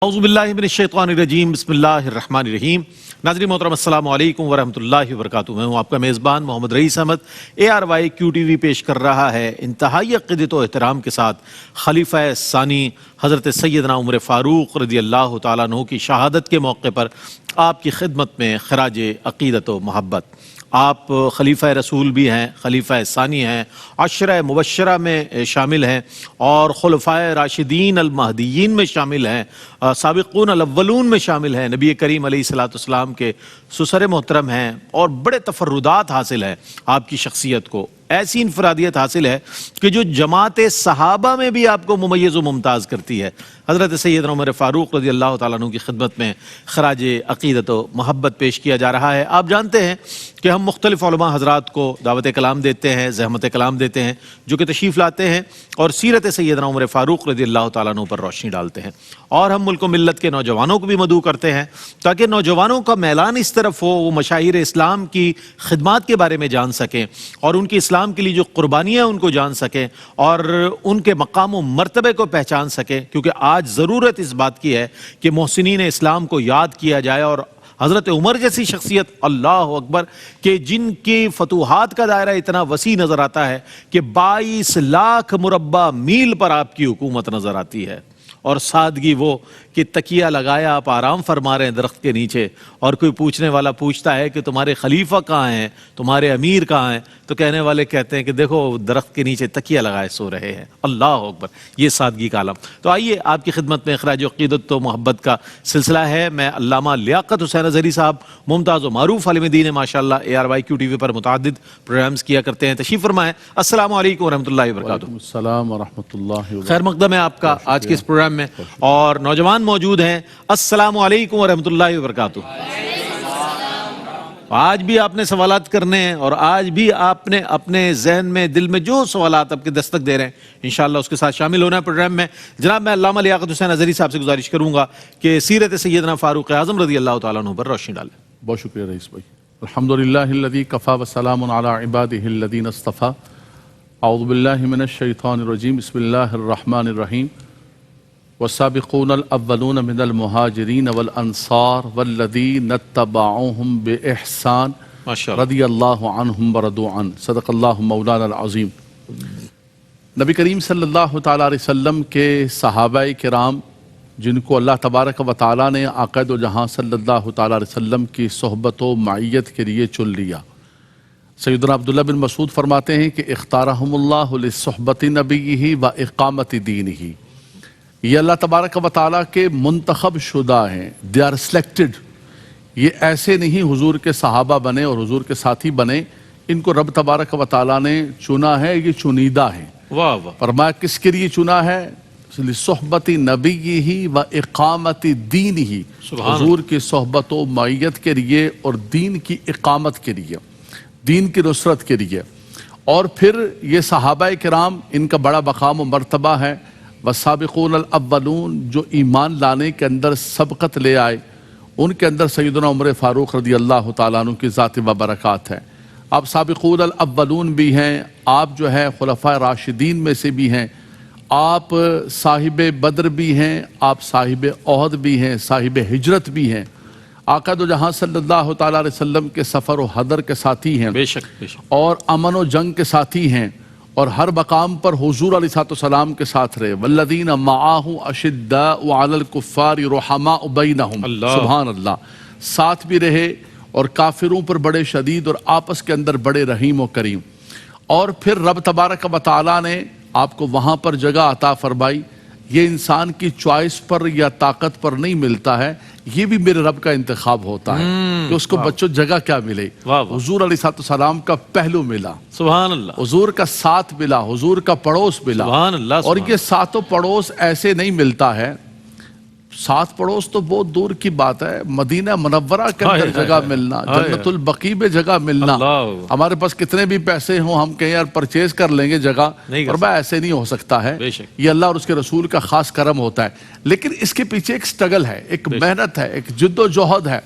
اعوذ باللہ من الشیطان الرجیم بسم اللہ الرحمن الرحیم۔ ناظرین محترم السلام علیکم ورحمۃ اللہ وبرکاتہ۔ میں ہوں آپ کا میزبان محمد رئیس احمد۔ ARY QTV پیش کر رہا ہے انتہائی عقیدت و احترام کے ساتھ خلیفہ ثانی حضرت سیدنا عمر فاروق رضی اللہ تعالیٰ عنہ کی شہادت کے موقع پر آپ کی خدمت میں خراج عقیدت و محبت۔ آپ خلیفہ رسول بھی ہیں، خلیفہ ثانی ہیں، عشرہ مبشرہ میں شامل ہیں اور خلفائے راشدین المہدیین میں شامل ہیں، سابقون الاولون میں شامل ہیں، نبی کریم علیہ الصلوۃ والسلام کے سسر محترم ہیں اور بڑے تفردات حاصل ہیں۔ آپ کی شخصیت کو ایسی انفرادیت حاصل ہے کہ جو جماعت صحابہ میں بھی آپ کو ممیز و ممتاز کرتی ہے۔ حضرت سیدنا عمر فاروق رضی اللہ تعالیٰ عنہ کی خدمت میں خراج عقیدت و محبت پیش کیا جا رہا ہے۔ آپ جانتے ہیں کہ ہم مختلف علماء حضرات کو دعوت کلام دیتے ہیں، زحمت کلام دیتے ہیں، جو کہ تشریف لاتے ہیں اور سیرت سیدنا عمر فاروق رضی اللہ تعالیٰ عنہ پر روشنی ڈالتے ہیں، اور ہم ملک و ملت کے نوجوانوں کو بھی مدعو کرتے ہیں تاکہ نوجوانوں کا میلان اس طرف ہو، وہ مشاہیر اسلام کی خدمات کے بارے میں جان سکیں اور ان کی اسلام کے لیے جو قربانیاں ان کو جان سکیں اور ان کے مقام و مرتبے کو پہچان سکیں، کیونکہ آج ضرورت اس بات کی ہے کہ محسنین اسلام کو یاد کیا جائے اور حضرت عمر جیسی شخصیت، اللہ اکبر، کہ جن کی فتوحات کا دائرہ اتنا وسیع نظر آتا ہے کہ 22 لاکھ مربع میل پر آپ کی حکومت نظر آتی ہے، اور سادگی وہ کہ تکیہ لگایا آپ آرام فرما رہے ہیں درخت کے نیچے، اور کوئی پوچھنے والا پوچھتا ہے کہ تمہارے خلیفہ کہاں ہیں، تمہارے امیر کہاں ہیں، تو کہنے والے کہتے ہیں کہ دیکھو درخت کے نیچے تکیہ لگائے سو رہے ہیں۔ اللہ اکبر، یہ سادگی کا عالم۔ تو آئیے آپ کی خدمت میں خراج عقیدت و محبت کا سلسلہ ہے۔ میں علامہ لیاقت حسین اظہری صاحب، ممتاز و معروف عالم دین ہیں ماشاءاللہ، ARY QTV پر متعدد پروگرامز کیا کرتے ہیں۔ تشریف فرمائیں۔ السلام علیکم ورحمۃ اللہ وبرکاتہ۔ السلام ورحمۃ اللہ وبرکاتہ۔ خیر مقدم ہے آپ کا آج کے اس پروگرام میں، اور نوجوان موجود ہیں۔ السلام علیکم ورحمۃ اللہ وبرکاتہ۔ آج بھی آپ نے سوالات کرنے ہیں، اور آج بھی آپ نے اپنے ذہن میں، دل میں جو سوالات آپ کے دستک دے رہے ہیں انشاءاللہ اس کے ساتھ شامل ہونا ہے پروگرام میں۔ جناب میں علامہ لیاقت حسین اظہری صاحب سے گزارش کروں گا کہ سیرت سیدنا فاروق اعظم رضی اللہ تعالیٰ عنہ پر روشنی ڈالیں۔ بہت شکریہ رئیس بھائی۔ الحمدللہ الذی کفی وسلام علی عبادہ الذین اصطفی۔ اعوذ باللہ من الشیطان الرجیم، بسم اللہ الرحمن الرحیم۔ والسابقون الاولون من المہاجرین والانصار والذین اتبعوہم باحسان رضی اللہ عنہم ورضوا عنہ، صدق اللہ مولانا العظیم۔ نبی کریم صلی اللہ تعالیٰ علیہ وسلم کے صحابہ کرام، جن کو اللہ تبارک و تعالیٰ نے آقا دو جہاں صلی اللہ تعالیٰ علیہ وسلم کی صحبت و معیت کے لیے چن لیا۔ سیدنا عبداللہ بن مسعود فرماتے ہیں کہ اختارہم اللہ لصحبت نبیہ و اقامت دینہ۔ یہ اللہ تبارک و تعالیٰ کے منتخب شدہ ہیں، دے آر سلیکٹڈ۔ یہ ایسے نہیں حضور کے صحابہ بنے اور حضور کے ساتھی بنے، ان کو رب تبارک و تعالیٰ نے چنا ہے، یہ چنیدہ ہیں۔ واہ واہ۔ فرمایا کس کے لیے چنا ہے؟ لصحبت نبیہ و اقامت دینہ، حضور کی صحبت و معیت کے لیے اور دین کی اقامت کے لیے، دین کی نصرت کے لیے۔ اور پھر یہ صحابہ کرام، ان کا بڑا مقام و مرتبہ ہے۔ والسابقون الاولون، جو ایمان لانے کے اندر سبقت لے آئے، ان کے اندر سیدنا عمر فاروق رضی اللہ تعالیٰ عنہ کی ذات و برکات ہے۔ آپ سابقون الاولون بھی ہیں، آپ جو ہے خلفائے راشدین میں سے بھی ہیں، آپ صاحب بدر بھی ہیں، آپ صاحب احد بھی ہیں، صاحب ہجرت بھی ہیں، آقا دو جہاں صلی اللہ تعالیٰ علیہ وسلم کے سفر و حضر کے ساتھی ہیں، بے شک بے شک، اور امن و جنگ کے ساتھی ہیں، اور ہر مقام پر حضور علیہ السلام کے ساتھ رہے۔ والذین معاہ اشداء علی الکفار رحماء بینہم، سبحان اللہ، ساتھ بھی رہے اور کافروں پر بڑے شدید اور آپس کے اندر بڑے رحیم و کریم۔ اور پھر رب تبارک و تعالیٰ نے آپ کو وہاں پر جگہ عطا فرمائی۔ یہ انسان کی چوائس پر یا طاقت پر نہیں ملتا ہے، یہ بھی میرے رب کا انتخاب ہوتا ہے کہ اس کو بچوں جگہ کیا ملے۔ حضور علیہ السلام کا پہلو ملا، سبحان اللہ، حضور کا ساتھ ملا، حضور کا پڑوس ملا، سبحان اللہ، اور یہ ساتوں پڑوس ایسے نہیں ملتا ہے۔ ساتھ پڑوس تو بہت دور کی بات ہے، مدینہ منورہ کے اندر جگہ ملنا، جنت البقیع میں جگہ ملنا، ہمارے پاس کتنے بھی پیسے ہوں ہم کہیں یار پرچیز کر لیں گے جگہ، اور بھائی ایسے نہیں ہو سکتا ہے، یہ اللہ اور اس کے رسول کا خاص کرم ہوتا ہے۔ لیکن اس کے پیچھے ایک سٹرگل ہے، ایک محنت ہے، ایک جد و جہد ہے۔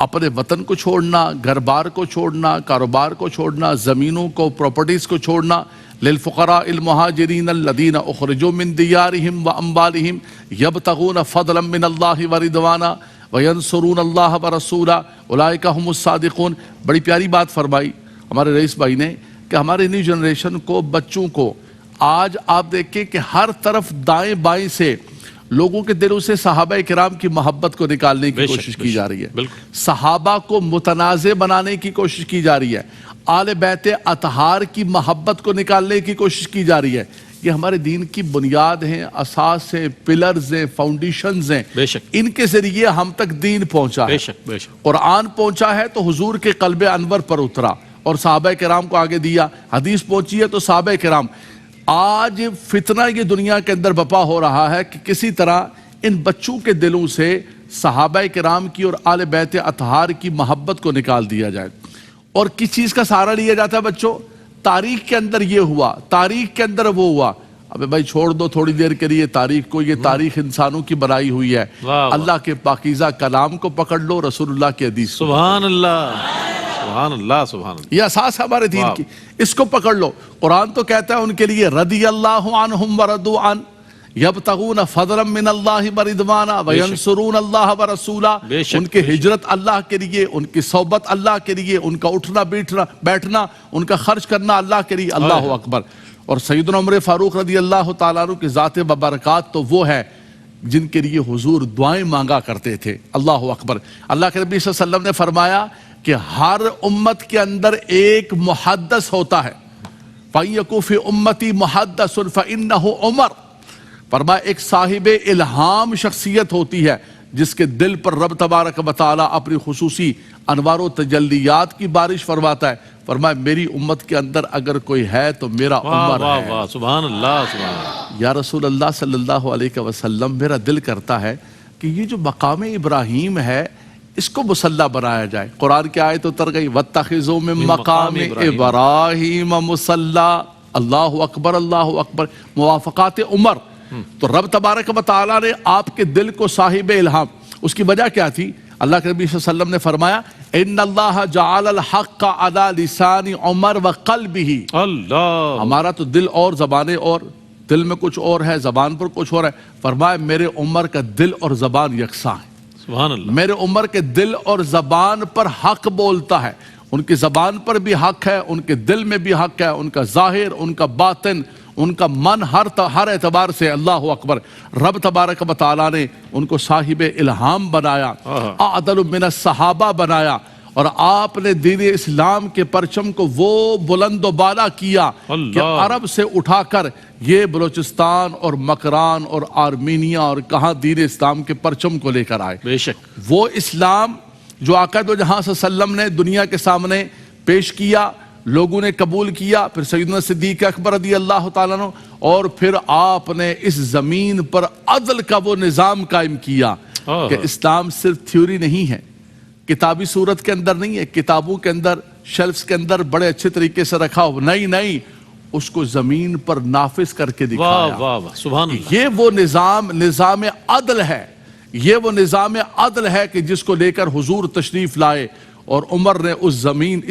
اپنے وطن کو چھوڑنا، گھر بار کو چھوڑنا، کاروبار کو چھوڑنا، زمینوں کو، پراپرٹیز کو چھوڑنا. للفقراء المہاجرین الذین اخرجوا من دیارہم واموالہم یبتغون فضلا من اللہ ورضوانا وینصرون اللہ ورسولہ اولئک هم الصادقون. بڑی پیاری بات فرمائی ہمارے رئیس بھائی نے کہ ہمارے نیو جنریشن کو، بچوں کو آج آپ دیکھیں کہ ہر طرف دائیں بائیں سے لوگوں کے دلوں سے صحابہ کرام کی محبت کو نکالنے کی کوشش کی جا رہی ہے. صحابہ کو متنازع بنانے کی کوشش کی جا رہی ہے. آل بیت اطہار کی محبت کو نکالنے کی کوشش کی جا رہی ہے. یہ ہمارے دین کی بنیاد ہیں، اساس ہیں، پلرز ہیں، فاؤنڈیشنز ہیں. ان کے ذریعے ہم تک دین پہنچا ہے. قرآن پہنچا ہے تو حضور کے قلب انور پر اترا اور صحابہ کرام کو آگے دیا. حدیث پہنچی ہے تو صحابہ کرام. آج فتنہ یہ دنیا کے اندر بپا ہو رہا ہے کہ کسی طرح ان بچوں کے دلوں سے صحابہ کرام کی اور آل بیت اطہار کی محبت کو نکال دیا جائے. اور کس چیز کا سہارا لیا جاتا ہے بچوں؟ تاریخ کے اندر یہ ہوا، تاریخ کے اندر وہ ہوا. ابے بھائی چھوڑ دو تھوڑی دیر کے لیے تاریخ کو، یہ تاریخ انسانوں کی بنائی ہوئی ہے. اللہ کے پاکیزہ کلام کو پکڑ لو، رسول اللہ کی حدیث. سبحان اللہ، سبحان اللہ، سبحان اللہ. یہ اساس ہے ہمارے دین کی، اس کو پکڑ لو. قرآن تو کہتا ہے ان کے لیے رضی اللہ عنہم ورضوا عنہ یبتغون فضلا من اللہ ورضوانا وینصرون اللہ ورسولہ. ان کی ہجرت اللہ کے لیے، ان کی صحبت اللہ کے لیے، ان کا اٹھنا بیٹھنا، ان کا خرچ کرنا اللہ کے لیے. اللہ اکبر. اور سیدنا عمر فاروق رضی اللہ تعالیٰ عنہ کی ذات ببرکات تو وہ ہے جن کے لیے حضور دعائیں مانگا کرتے تھے. اللہ اکبر. اللہ کے نبی صلی اللہ علیہ وسلم نے فرمایا کہ ہر امت کے اندر ایک محدث ہوتا ہے. فَيَكُ فِي أُمَّتِي مُحَدَّثٌ فَإِنَّهُ عُمَرٌ. فرمایا ایک صاحب الہام شخصیت ہوتی ہے جس کے دل پر رب تبارک و تعالیٰ اپنی خصوصی انوار و تجلیات کی بارش فرماتا ہے. فرمایا میری امت کے اندر اگر کوئی ہے تو میرا عمر ہے. سبحان اللہ، سبحان اللہ. یا رسول اللہ صلی اللہ علیہ وسلم، میرا دل کرتا ہے کہ یہ جو مقام ابراہیم ہے اس کو مسلح بنایا جائے. قرآن کی آیت اتر گئی وَاتَّخِذُوا مِن مَقَامِ إِبْرَاهِيمَ مُصَلًّى. اللہ اکبر، اللہ اکبر. موافقات عمر. تو رب تبارک و تعالیٰ نے آپ کے دل کو صاحب الہام، اس کی وجہ کیا تھی؟ اللہ کے نبی صلی اللہ علیہ وسلم نے فرمایا ان اللہ جعل الحق علی لسان عمر وقلبہ. اللہ. ہمارا تو دل اور زبانیں اور، دل میں کچھ اور ہے، زبان پر کچھ اور ہے. فرمایا میرے عمر کا دل اور زبان یکساں ہے. سبحان اللہ. میرے عمر کے دل اور زبان پر حق بولتا ہے. ان کی زبان پر بھی حق ہے، ان کے دل میں بھی حق ہے، ان کا ظاہر، ان کا باطن، ان کا من، ہر اعتبار سے. اللہ اکبر. رب تبارک و تعالیٰ نے ان کو صاحب الہام بنایا، اعدل من الصحابہ بنایا. اور آپ نے دین اسلام کے پرچم کو وہ بلند و بالا کیا کہ عرب سے اٹھا کر یہ بلوچستان اور مکران اور آرمینیا اور کہاں دین اسلام کے پرچم کو لے کر آئے. بے شک وہ اسلام جو آقا دو جہاں صلی اللہ علیہ وسلم نے دنیا کے سامنے پیش کیا، لوگوں نے قبول کیا. پھر سیدنا صدیق اکبر رضی اللہ تعالیٰ عنہ، اور پھر آپ نے اس زمین پر عدل کا وہ نظام قائم کیا کہ اسلام صرف تھیوری نہیں ہے، کتابی صورت کے اندر نہیں ہے، کتابوں کے اندر، شیلفز کے اندر بڑے اچھے طریقے سے رکھا ہو. نہیں، اس کو زمین پر نافذ کر کے دکھایا. واہ واہ، سبحان اللہ. یہ وہ نظام عدل ہے. یہ وہ نظام عدل ہے کہ جس کو لے کر حضور تشریف لائے اور عمر نے اس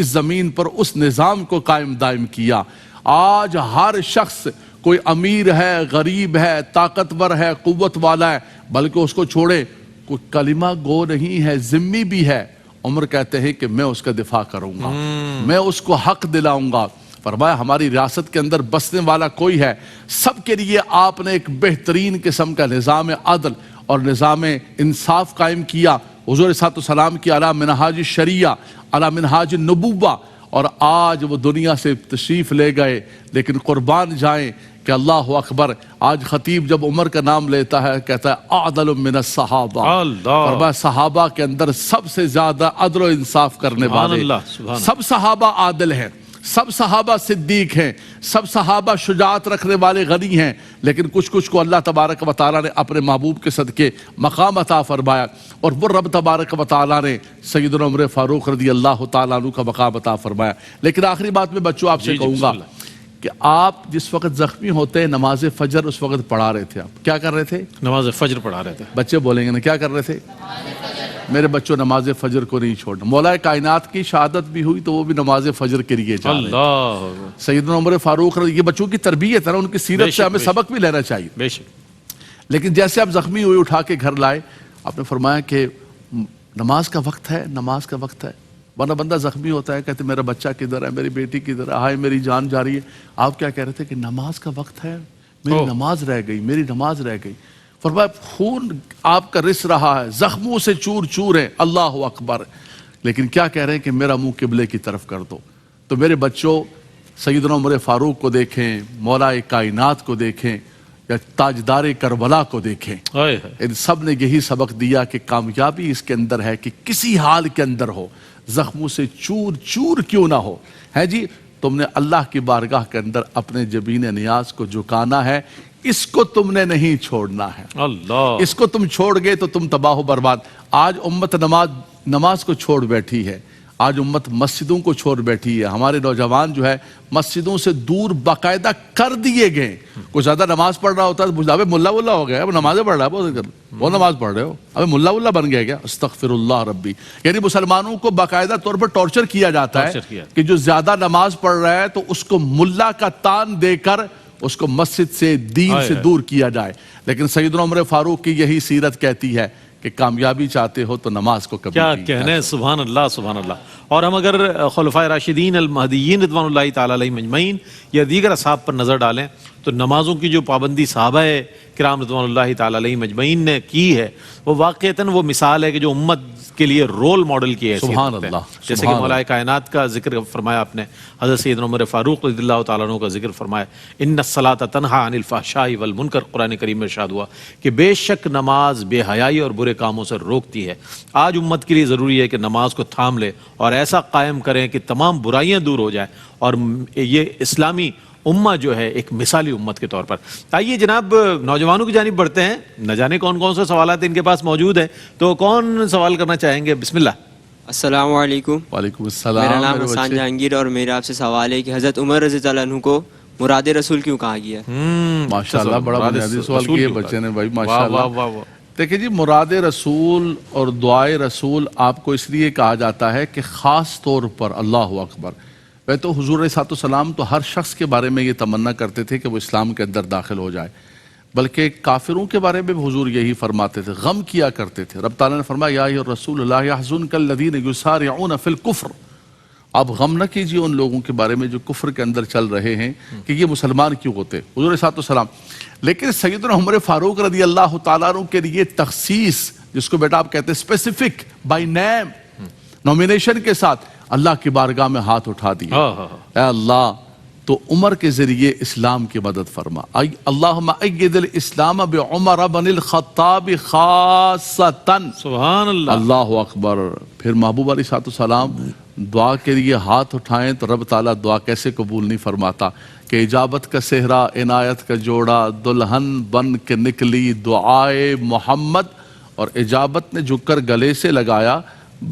زمین پر اس نظام کو قائم دائم کیا. آج ہر شخص، کوئی امیر ہے، غریب ہے، طاقتور ہے، قوت والا ہے، بلکہ اس کو چھوڑے کوئی کلمہ گو نہیں ہے، ذمی بھی ہے، عمر کہتے ہیں کہ میں اس کا دفاع کروں گا، میں اس کو حق دلاؤں گا. فرمایا ہماری ریاست کے اندر بسنے والا کوئی ہے، سب کے لیے آپ نے ایک بہترین قسم کا نظام عدل اور نظام انصاف قائم کیا. حضور صلی اللہ علیہ وسلم کی علی منہاج شریعہ، علی منہاج نبوہ. اور آج وہ دنیا سے تشریف لے گئے، لیکن قربان جائیں کہ اللہ اکبر. آج خطیب جب عمر کا نام لیتا ہے کہتا ہے اعدل من الصحابہ. فرمایا صحابہ کے اندر سب سے زیادہ عدل و انصاف کرنے والے. سب صحابہ عادل ہیں، سب صحابہ صدیق ہیں، سب صحابہ شجاعت رکھنے والے غنی ہیں، لیکن کچھ کو اللہ تبارک و تعالیٰ نے اپنے محبوب کے صدقے مقام عطا فرمایا. اور وہ رب تبارک و تعالیٰ نے سیدنا عمر فاروق رضی اللہ تعالیٰ عنہ کا مقام عطا فرمایا. لیکن آخری بات میں بچوں آپ سے کہوں گا کہ آپ جس وقت زخمی ہوتے ہیں نماز فجر اس وقت پڑھا رہے تھے. آپ کیا کر رہے تھے؟ نماز فجر پڑھا رہے تھے. بچے بولیں گے نا، کیا کر رہے تھے؟ میرے بچوں نماز فجر کو نہیں چھوڑنا. مولا کائنات کی شہادت بھی ہوئی تو وہ بھی نماز فجر کے لیے جا رہے تھے. اللہ سیدنا عمر فاروق یہ بچوں کی تربیت ہے نا, ان کی سیرت سے ہمیں سبق بھی لینا چاہیے. بے شک. لیکن جیسے آپ زخمی ہوئے اٹھا کے گھر لائے, آپ نے فرمایا کہ نماز کا وقت ہے, نماز کا وقت ہے. ورنہ بندہ زخمی ہوتا ہے, کہتے میرا بچہ کدھر ہے, میری بیٹی کدھر ہے, ہائے میری جان جا رہی ہے. آپ کیا کہہ رہے تھے کہ نماز کا وقت ہے, میری نماز رہ گئی, میری نماز رہ گئی. فرمایا خون آپ کا رس رہا ہے, زخموں سے چور چور ہے, اللہ اکبر. لیکن کیا کہہ رہے ہیں کہ میرا منہ قبلے کی طرف کر دو. تو میرے بچوں سیدنا عمر فاروق کو دیکھیں, مولا کائنات کو دیکھیں, یا تاجدار کربلا کو دیکھیں, ان سب نے یہی سبق دیا کہ کامیابی اس کے اندر ہے کہ کسی حال کے اندر ہو, زخموں سے چور چور کیوں نہ ہو, ہے جی, تم نے اللہ کی بارگاہ کے اندر اپنے جبین نیاز کو جھکانا ہے, اس کو تم نے نہیں چھوڑنا ہے. اللہ, اس کو تم چھوڑ گئے تو تم تباہ و برباد. آج امت نماز کو چھوڑ بیٹھی ہے, آج امت مسجدوں کو چھوڑ بیٹھی ہے. ہمارے نوجوان جو ہے مسجدوں سے دور باقاعدہ کر دیے گئے. کوئی زیادہ نماز پڑھ رہا ہوتا ہے تو ابے ملا ولا ہو گیا, اب نمازیں پڑھ رہا ہے, وہ نماز پڑھ رہے ہو, ابے ملا ولا بن گیا کیا, استغفر اللہ ربی. یعنی مسلمانوں کو باقاعدہ طور پر ٹارچر کیا جاتا ہے کہ جو زیادہ نماز پڑھ رہا ہے تو اس کو ملا کا تان دے کر اس کو مسجد سے دین سے دور کیا جائے. لیکن سیدنا عمر فاروق کی یہی سیرت کہتی ہے کہ کامیابی چاہتے ہو تو نماز کو کبھی کیا کہنے, سبحان اللہ سبحان اللہ. اور ہم اگر خلفائے راشدین المہدیین رضوان اللہ تعالی علیہم اجمعین یا دیگر اصحاب پر نظر ڈالیں تو نمازوں کی جو پابندی صحابہ کرام رضوان اللہ تعالی علیہم اجمعین نے کی ہے, وہ واقعتاً وہ مثال ہے کہ جو امت کے لیے رول ماڈل کی ہے. سبحان اللہ. جیسے کہ مولا کائنات کا ذکر فرمایا آپ نے, حضرت سیدنا عمر فاروق رضی اللہ تعالیٰ عنہ کا ذکر فرمایا, ان الصلاۃ تنہا عن الفحشاء والمنکر, قرآن کریم میں ارشاد ہوا کہ بے شک نماز بے حیائی اور برے کاموں سے روکتی ہے. آج امت کے لیے ضروری ہے کہ نماز کو تھام لے اور ایسا قائم کریں کہ تمام برائیاں دور ہو جائیں, اور یہ اسلامی امہ جو ہے ایک مثالی امت کے طور پر. آئیے جناب نوجوانوں کی جانب بڑھتے ہیں, نہ جانے کون کون سے سوالات ان کے پاس موجود ہیں, تو کون سوال کرنا چاہیں گے؟ بسم اللہ. السلام علیکم. وعلیکم السلام. میرا نام حسان جہانگیر اور میرا آپ سے سوال ہے کہ حضرت عمر رضی اللہ عنہ کو مراد رسول کیوں کہا گیا ہے؟ ماشاءاللہ, بڑا بنیادی سوال کیے بچے نے بھائی, ماشاءاللہ. دیکھیں جی, مراد رسول اور دعائے رسول آپ کو اس لیے کہا جاتا ہے کہ خاص طور پر, اللہ اکبر, وہ تو حضور علیہ السلام تو ہر شخص کے بارے میں یہ تمنا کرتے تھے کہ وہ اسلام کے اندر داخل ہو جائے, بلکہ کافروں کے بارے میں بھی حضور یہی فرماتے تھے, غم کیا کرتے تھے. رب تعالیٰ نے فرمایا یا ایھا الرسول لا یحزنک الذین یسارعون فی الکفر, آپ غم نہ کیجیے ان لوگوں کے بارے میں جو کفر کے اندر چل رہے ہیں کہ یہ مسلمان کیوں ہوتے, حضور علیہ السلام. لیکن سیدنا عمر فاروق رضی اللہ تعالیٰ عنہ کے لیے تخصیص, جس کو بیٹا آپ کہتے ہیں اسپیسیفک بائی نیم, نومینیشن کے ساتھ اللہ کی بارگاہ میں ہاتھ اٹھا دیا, اے اللہ تو عمر کے ذریعے اسلام کی مدد فرما. اللہم اید الاسلام بعمر بن الخطاب خاصتاً. سبحان اللہ, اللہ اکبر. پھر محبوب علیہ السلام دعا کے لیے ہاتھ اٹھائیں تو رب تعالیٰ دعا کیسے قبول نہیں فرماتا کہ اجابت کا صحرا عنایت کا جوڑا دلہن بن کے نکلی دعائے محمد, اور اجابت نے جھک کر گلے سے لگایا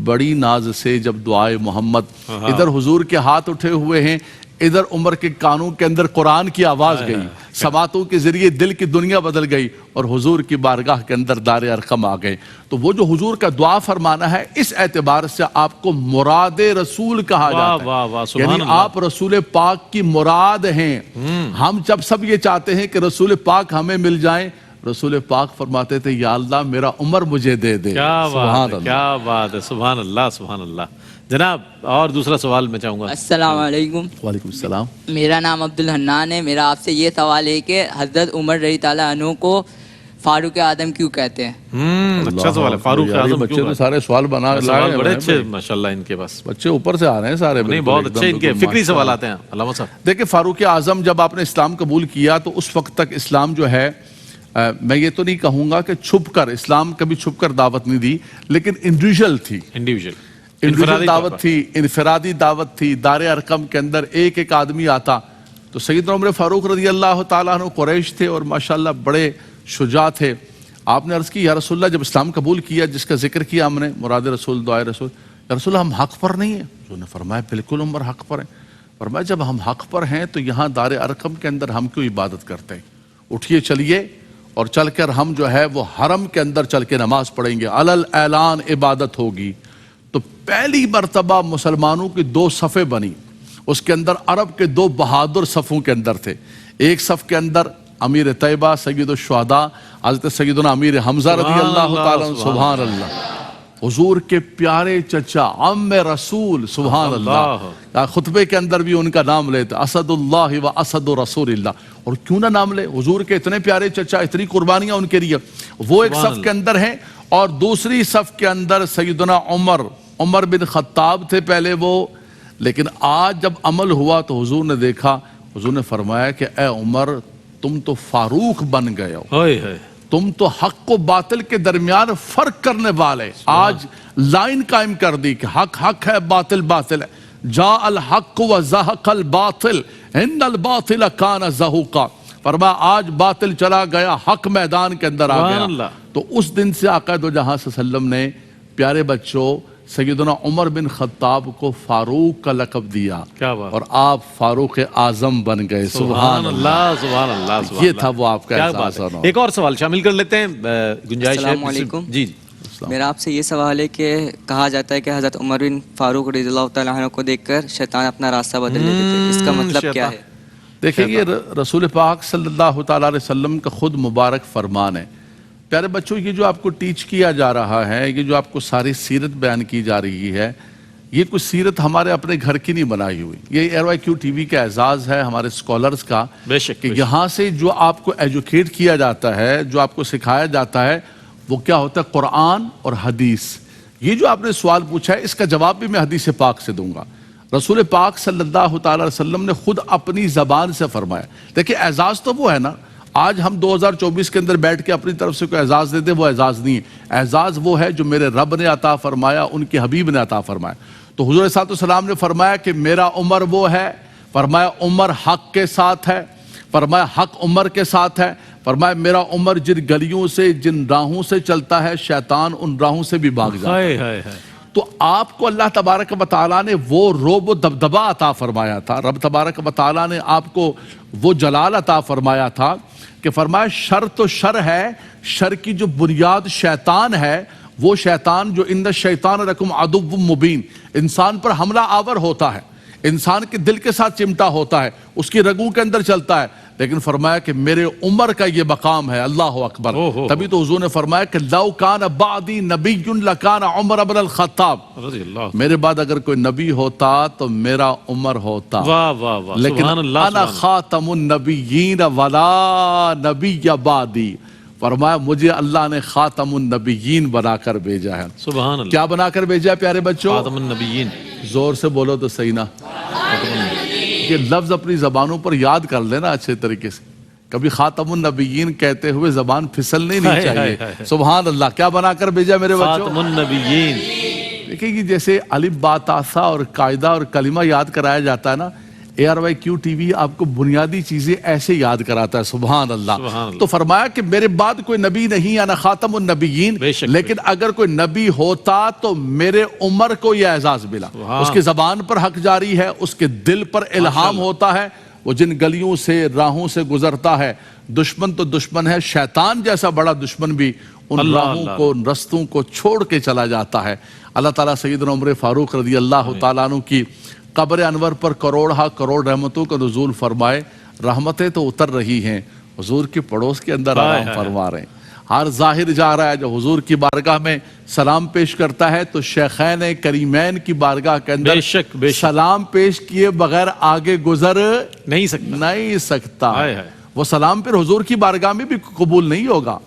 بڑی ناز سے جب دعائے محمد. ادھر حضور کے ہاتھ اٹھے ہوئے ہیں, ادھر عمر کے کانوں کے اندر قرآن کی آواز گئی, سماعتوں کے ذریعے دل کی دنیا بدل گئی, اور حضور کی بارگاہ کے اندر دار ارقم آ گئے. تو وہ جو حضور کا دعا فرمانا ہے, اس اعتبار سے آپ کو مراد رسول کہا جاتا ہے, یعنی آپ رسول پاک کی مراد ہیں. ہم جب سب یہ چاہتے ہیں کہ رسول پاک ہمیں مل جائیں, رسول پاک فرماتے تھے یا اللہ میرا عمر مجھے دے دے. کیا بات ہے, سبحان اللہ سبحان اللہ. جناب اور دوسرا سوال میں چاہوں گا. السلام علیکم. وعلیکم السلام. میرا نام عبدالحنان ہے. میرا آپ سے یہ سوال ہے کہ حضرت عمر رضی اللہ عنہ کو فاروق اعظم کیوں کہتے ہیں؟ اچھا سوال ہے, فاروق اعظم بچے تو سارے سوال بنا سوال بڑے اچھے ماشاءاللہ ان کے پاس, بچے اوپر سے آ رہے ہیں سارے, نہیں بہت اچھے ان کے فکری سوالات ہیں علامہ صاحب. دیکھیں فاروق اعظم جب آپ نے اسلام قبول کیا تو اس وقت تک اسلام جو ہے, میں یہ تو نہیں کہوں گا کہ چھپ کر, اسلام کبھی چھپ کر دعوت نہیں دی, لیکن انڈیویجول تھی, انڈیویجول دعوت تھی, انفرادی دعوت تھی. دار ارقم کے اندر ایک ایک آدمی آتا. تو سیدنا عمر فاروق رضی اللہ تعالیٰ عنہ قریش تھے اور ماشاءاللہ بڑے شجاع تھے. آپ نے عرض کی یا رسول اللہ جب اسلام قبول کیا, جس کا ذکر کیا ہم نے مراد رسول دعائے رسول, یا رسول اللہ ہم حق پر نہیں ہیں؟ انہوں نے فرمایا بالکل عمر حق پر ہیں. فرمایا جب ہم حق پر ہیں تو یہاں دار ارقم کے اندر ہم کیوں عبادت کرتے ہیں, اٹھیے چلیے اور چل کر ہم جو ہے وہ حرم کے اندر چل کے نماز پڑھیں گے، علل اعلان عبادت ہوگی۔ تو پہلی مرتبہ مسلمانوں کی 2 صفیں بنی، اس کے اندر عرب کے 2 بہادر صفوں کے اندر تھے۔ ایک صف کے اندر امیر طیبہ سید الشہداء حضرت سیدنا امیر حمزہ رضی اللہ تعالیٰ عنہ، سبحان اللہ، حضور کے پیارے چچا عم رسول، سبحان اللہ، خطبے کے اندر بھی ان کا نام لیتے، اسد اللہ و اسد رسول اللہ، اور کیوں نہ نام لے، حضور کے اتنے پیارے چچا، اتنی قربانیاں ان کے لیے، وہ ایک صف کے اندر ہیں۔ اور دوسری صف کے اندر سیدنا عمر بن خطاب تھے پہلے وہ، لیکن آج جب عمل ہوا تو حضور نے دیکھا، حضور نے فرمایا کہ اے عمر تم تو فاروق بن گئے ہو، تم تو حق و باطل کے درمیان فرق کرنے والے، آج لائن قائم کر دی کہ حق حق ہے، باطل باطل ہے، جاء الحق و زہق الباطل ان الباطل کان زہوقا، فرمایا آج باطل چلا گیا، حق میدان کے اندر آ گیا۔ تو اس دن سے آقا دو جہاں صلی اللہ علیہ وسلم نے پیارے بچوں سیدنا عمر بن خطاب کو فاروق کا لقب دیا، اور آپ فاروق اعظم بن گئے، سبحان اللہ، سبحان اللہ۔ یہ تھا وہ آپ کا احساس۔ ایک اور سوال شامل کر لیتے ہیں، گنجائش ہے؟ السلام علیکم۔ جی میرا آپ سے یہ سوال ہے کہ کہا جاتا ہے کہ حضرت عمر بن فاروق رضی اللہ تعالیٰ عنہ کو دیکھ کر شیطان اپنا راستہ بدل لیتے تھے، اس کا مطلب کیا ہے؟ دیکھیں یہ رسول پاک صلی اللہ تعالیٰ علیہ وسلم کا خود مبارک فرمان ہے۔ پیارے بچوں یہ جو آپ کو ٹیچ کیا جا رہا ہے، یہ جو آپ کو ساری سیرت بیان کی جا رہی ہے، یہ کوئی سیرت ہمارے اپنے گھر کی نہیں بنائی ہوئی، یہ ARYQ TV کا اعزاز ہے ہمارے اسکالرز کا، بے شک کہ یہاں سے جو آپ کو ایجوکیٹ کیا جاتا ہے، جو آپ کو سکھایا جاتا ہے، وہ کیا ہوتا ہے؟ قرآن اور حدیث۔ یہ جو آپ نے سوال پوچھا ہے اس کا جواب بھی میں حدیث پاک سے دوں گا۔ رسول پاک صلی اللہ تعالیٰ علیہ وسلم نے خود اپنی زبان سے فرمایا، دیکھیں اعزاز تو وہ ہے نا، آج ہم 2024 کے اندر بیٹھ کے اپنی طرف سے کوئی اعزاز دے دے، وہ اعزاز نہیں ہے، اعزاز وہ ہے جو میرے رب نے عطا فرمایا، ان کے حبیب نے عطا فرمایا۔ تو حضور صلی اللہ علیہ وسلم نے فرمایا کہ میرا عمر وہ ہے، فرمایا عمر حق کے ساتھ ہے، فرمایا حق عمر کے ساتھ ہے، فرمایا میرا عمر جن گلیوں سے جن راہوں سے چلتا ہے شیطان ان راہوں سے بھی بھاگ جاتا ہے۔ تو آپ کو اللہ تبارک و تعالیٰ نے وہ رعب و دبدبہ عطا فرمایا تھا، رب تبارک و تعالیٰ نے آپ کو وہ جلال عطا فرمایا تھا کہ فرمایا شر تو شر ہے، شر کی جو بنیاد شیطان ہے، وہ شیطان جو ان الشیطان لکم عدو مبین، انسان پر حملہ آور ہوتا ہے، انسان کے دل کے ساتھ چمٹا ہوتا ہے، اس کی رگوں کے اندر چلتا ہے، لیکن فرمایا کہ میرے عمر کا یہ مقام ہے، اللہ اکبر۔ تبھی تو حضور نے فرمایا کہ لو کان بعدی نبی لکان عمر بن الخطاب، میرے بعد اگر کوئی نبی ہوتا تو میرا عمر ہوتا، لیکن انا خاتم النبیین ولا نبی بعدی، فرمایا مجھے اللہ نے خاتم النبیین بنا کر بھیجا ہے۔ سبحان اللہ، کیا بنا کر بھیجا ہے پیارے بچوں؟ خاتم النبیین۔ زور سے بولو تو صحیح نا، یہ لفظ اپنی زبانوں پر یاد کر لینا اچھے طریقے سے، کبھی خاتم النبیین کہتے ہوئے زبان پھسلنی نہیں چاہیے۔ سبحان اللہ، کیا بنا کر بھیجا میرے بچوں؟ خاتم النبیین۔ دیکھیں کہ جیسے الف با تا ثا اور قاعدہ اور کلمہ یاد کرایا جاتا ہے نا، ARYQ TV آپ کو بنیادی چیزیں ایسے یاد کراتا ہے، سبحان اللہ۔ تو فرمایا کہ میرے بعد کوئی نبی نہیں، انا خاتم النبیین، لیکن اگر کوئی نبی ہوتا تو میرے عمر کو یہ اعزاز ملا۔ اس کی زبان پر حق جاری ہے، اس کے دل پر الہام ہوتا ہے، وہ جن گلیوں سے راہوں سے گزرتا ہے، دشمن تو دشمن ہے، شیطان جیسا بڑا دشمن بھی ان راہوں کو ان رستوں کو چھوڑ کے چلا جاتا ہے۔ اللہ تعالیٰ سیدنا عمر فاروق رضی اللہ تعالیٰ عنہ کی قبر انور پر کروڑ رحمتوں کا نزول فرمائے، رحمتیں تو اتر رہی ہیں، حضور کی پڑوس کے اندر آرام فرما رہے ہیں۔ ہر ظاہر جا رہا ہے جو حضور کی بارگاہ میں سلام پیش کرتا ہے تو شیخین کریمین کی بارگاہ کے اندر سلام پیش کیے بغیر آگے گزر نہیں سکتا۔ وہ سلام پھر حضور کی بارگاہ میں بھی قبول نہیں ہوگا،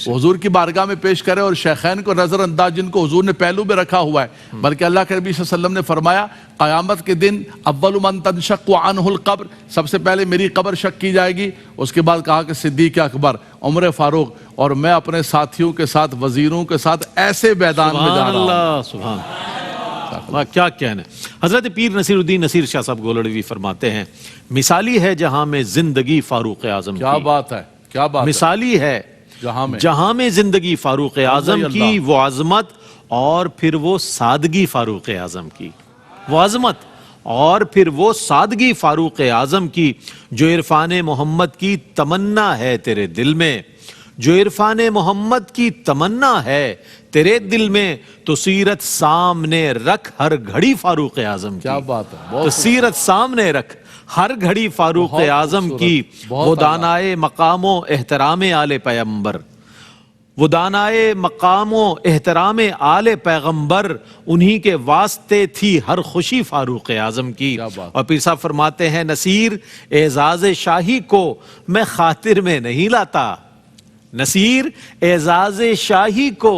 وہ حضور کی بارگاہ میں پیش کرے اور شیخین کو نظر انداز جن کو حضور نے پہلو میں رکھا ہوا ہے، بلکہ اللہ کے نبی صلی اللہ علیہ وسلم نے فرمایا قیامت کے دن اول من تنشق عنہ القبر، سب سے پہلے میری قبر شق کی جائے گی، اس کے بعد کہا کہ صدیق اکبر، عمر فاروق، اور میں اپنے ساتھیوں کے ساتھ وزیروں کے ساتھ ایسے میدان میں جا رہا ہوں۔ کیا کہنا ہے۔ حضرت پیر نصیر الدین نصیر شاہ صاحب گولڑوی فرماتے ہیں مثالی ہے جہاں میں زندگی فاروق اعظم کی، کیا بات ہے، کیا بات ہے، مثالی ہے جہاں میں زندگی فاروق اعظم کی، وہ عظمت اور پھر وہ سادگی فاروق اعظم کی، وہ عظمت اور پھر وہ سادگی فاروق اعظم کی، جو عرفان محمد کی تمنا ہے تیرے دل میں، جو عرفان محمد کی تمنا ہے تیرے دل میں تو سیرت سامنے رکھ ہر گھڑی فاروق اعظم کی. کیا بات ہے. تو سیرت سامنے رکھ ہر گھڑی فاروق اعظم کی. وہ دانائے مقام و احترام آل پیغمبر، وہ دانائے مقام و احترام آل پیغمبر، انہی کے واسطے تھی ہر خوشی فاروق اعظم کی. اور پیر صاحب فرماتے ہیں نصیر اعزاز شاہی کو میں خاطر میں نہیں لاتا، نصیر اعزاز شاہی کو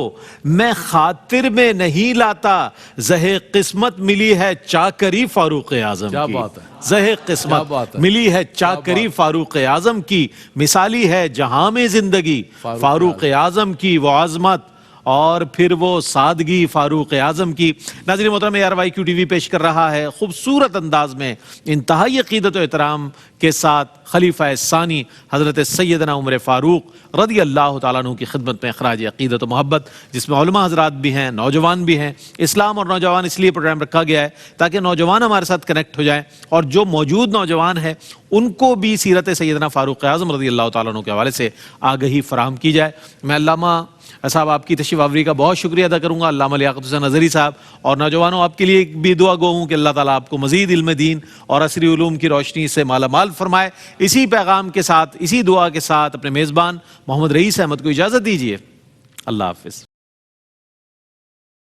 میں خاطر میں نہیں لاتا، زہ قسمت ملی ہے چاکری فاروق اعظم کی. زہ قسمت ملی ہے چاکری فاروق اعظم کی، مثالی ہے جہاں میں زندگی فاروق اعظم کی، وہ عظمت اور پھر وہ سادگی فاروق اعظم کی. ناظرین محترم، ARYQ TV پیش کر رہا ہے خوبصورت انداز میں انتہائی عقیدت و احترام کے ساتھ خلیفہ ثانی حضرت سیدنا عمر فاروق رضی اللہ تعالیٰ عنہ کی خدمت میں اخراج عقیدت و محبت، جس میں علماء حضرات بھی ہیں، نوجوان بھی ہیں. اسلام اور نوجوان اس لیے پروگرام رکھا گیا ہے تاکہ نوجوان ہمارے ساتھ کنیکٹ ہو جائیں، اور جو موجود نوجوان ہیں ان کو بھی سیرت سیدنا فاروق اعظم رضی اللہ تعالیٰ عنہ کے حوالے سے آگہی فراہم کی جائے. میں علامہ صاحب آپ کی تشریف آوری کا بہت شکریہ ادا کروں گا. علامہ لیاقت حسین نظری صاحب اور نوجوانوں، آپ کے لیے بھی دعا گو ہوں کہ اللہ تعالیٰ آپ کو مزید علم دین اور عصری علوم کی روشنی سے مالا مال فرمائے. اسی پیغام کے ساتھ، اسی دعا کے ساتھ اپنے میزبان محمد رئیس احمد کو اجازت دیجیے. اللہ حافظ.